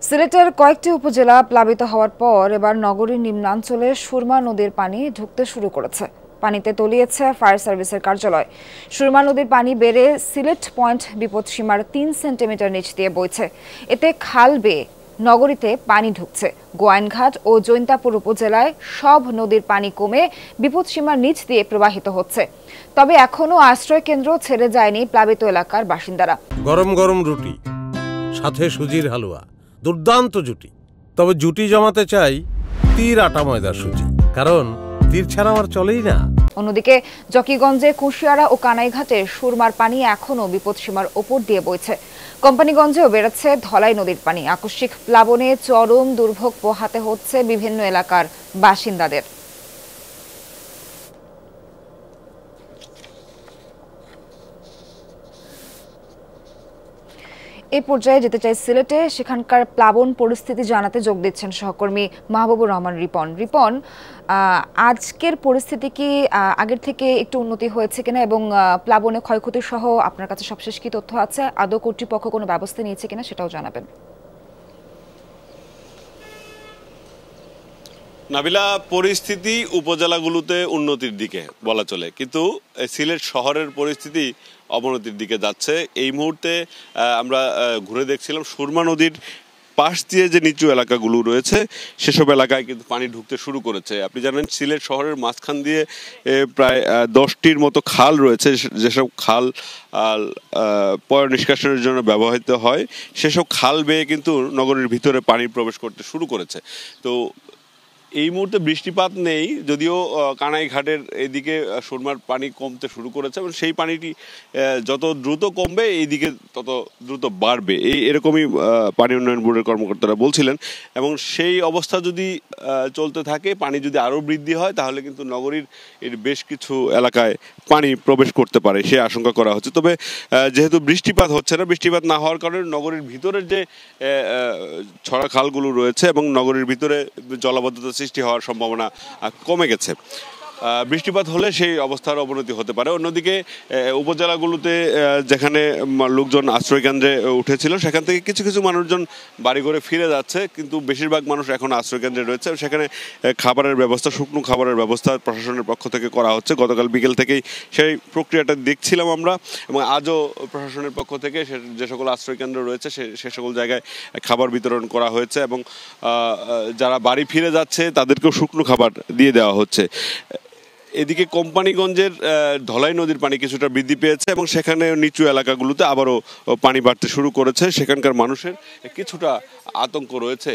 সিলেটের কয়েকটি উপজেলা প্লাবিত হওয়ার পর এবার নগরীর নিম্নাঞ্চলে সুরমা নদীর পানি ঢুকতে শুরু করেছে। পানিতে তলিয়েছে ফায়ার সার্ভিসের কার্যালয়। সুরমা নদীর পানি বেড়ে সিলেট পয়েন্ট বিপদসীমার ৩ সেন্টিমিটার নিচ দিয়ে বইছে। এতে খাল বেয়ে নগরীতে পানি ঢুকছে। গোয়াইনঘাট ও জৈন্তাপুর উপজেলায় সব নদীর পানি কমে বিপদসীমার নিচ দিয়ে প্রবাহিত হচ্ছে। তবে এখনও আশ্রয় কেন্দ্র ছেড়ে যায়নি প্লাবিত এলাকার বাসিন্দারা। গরম গরম রুটি, সাথে সুজির হালুয়া, দুর্দান্ত জুটি। তবে জুটি জমাতে চাই তীর আটা ময়দার সুজি, কারণ তীর ছাড়া আমার চলেই না। অন্যদিকে জকিগঞ্জে কুশিয়ারা ও কানাইঘাটে সুরমার পানি এখনও বিপদসীমার ওপর দিয়ে বইছে। কোম্পানিগঞ্জেও বেড়েছে ধলাই নদীর পানি। আকস্মিক প্লাবনে চরম দুর্ভোগ পোহাতে হচ্ছে বিভিন্ন এলাকার বাসিন্দাদের। এই পর্যায়ে যেতে চাই সিলেটে। সেখানকার প্লাবন পরিস্থিতি জানাতে যোগ দিচ্ছেন সহকর্মী মাহবুবুর রহমান রিপন। আজকের পরিস্থিতি কি আগের থেকে একটু উন্নতি হয়েছে কিনা এবং প্লাবনে ক্ষয়ক্ষতি সহ আপনার কাছে সবশেষ কি তথ্য আছে? আদৌ কর্তৃপক্ষ কোনো ব্যবস্থা নিয়েছে কিনা সেটাও জানাবেন। নাবিলা, পরিস্থিতি উপজেলাগুলোতে উন্নতির দিকে বলা চলে, কিন্তু সিলেট শহরের পরিস্থিতি অবনতির দিকে যাচ্ছে। এই মুহূর্তে আমরা ঘুরে দেখছিলাম সুরমা নদীর পাশ দিয়ে যে নিচু এলাকাগুলো রয়েছে সেসব এলাকায় কিন্তু পানি ঢুকতে শুরু করেছে। আপনি জানেন সিলেট শহরের মাঝখান দিয়ে প্রায় 10টির মতো খাল রয়েছে, যেসব খাল পয় নিষ্কাশনের জন্য ব্যবহৃত হয় সেসব খাল বেয়ে কিন্তু নগরীর ভিতরে পানি প্রবেশ করতে শুরু করেছে। তো এই মুহূর্তে বৃষ্টিপাত নেই, যদিও কানাইঘাটের এদিকে সুরমার পানি কমতে শুরু করেছে এবং সেই পানিটি যত দ্রুত কমবে এইদিকে তত দ্রুত বাড়বে, এরকমই পানি উন্নয়ন বোর্ডের কর্মকর্তারা বলছিলেন। এবং সেই অবস্থা যদি চলতে থাকে, পানি যদি আরও বৃদ্ধি হয়, তাহলে কিন্তু নগরীর এর বেশ কিছু এলাকায় পানি প্রবেশ করতে পারে সে আশঙ্কা করা হচ্ছে। তবে যেহেতু বৃষ্টিপাত হচ্ছে না, বৃষ্টিপাত না হওয়ার কারণে নগরীর ভিতরের যে ছড়া খালগুলো রয়েছে এবং নগরীর ভিতরে জলাবদ্ধতা সৃষ্টি হওয়ার সম্ভাবনা কমে গেছে। বৃষ্টিপাত হলে সেই অবস্থার অবনতি হতে পারে। অন্যদিকে উপজেলাগুলোতে যেখানে লোকজন আশ্রয়কেন্দ্রে উঠেছিল সেখান থেকে কিছু কিছু মানুষজন বাড়িঘরে ফিরে যাচ্ছে, কিন্তু বেশিরভাগ মানুষ এখন আশ্রয়কেন্দ্রে রয়েছে। সেখানে খাবারের ব্যবস্থা, শুকনো খাবারের ব্যবস্থা প্রশাসনের পক্ষ থেকে করা হচ্ছে। গতকাল বিকেল থেকেই সেই প্রক্রিয়াটা দেখছিলাম আমরা, এবং আজও প্রশাসনের পক্ষ থেকে যে সকল আশ্রয়কেন্দ্র রয়েছে সে সকল জায়গায় খাবার বিতরণ করা হয়েছে এবং যারা বাড়ি ফিরে যাচ্ছে তাদেরকেও শুকনো খাবার দিয়ে দেওয়া হচ্ছে। এদিকে কোম্পানিগঞ্জের ধলাই নদীর পানি কিছুটা বৃদ্ধি পেয়েছে এবং সেখানে নিচু এলাকাগুলোতে আবারও পানি বাড়তে শুরু করেছে। সেখানকার মানুষের কিছুটা আতঙ্ক রয়েছে।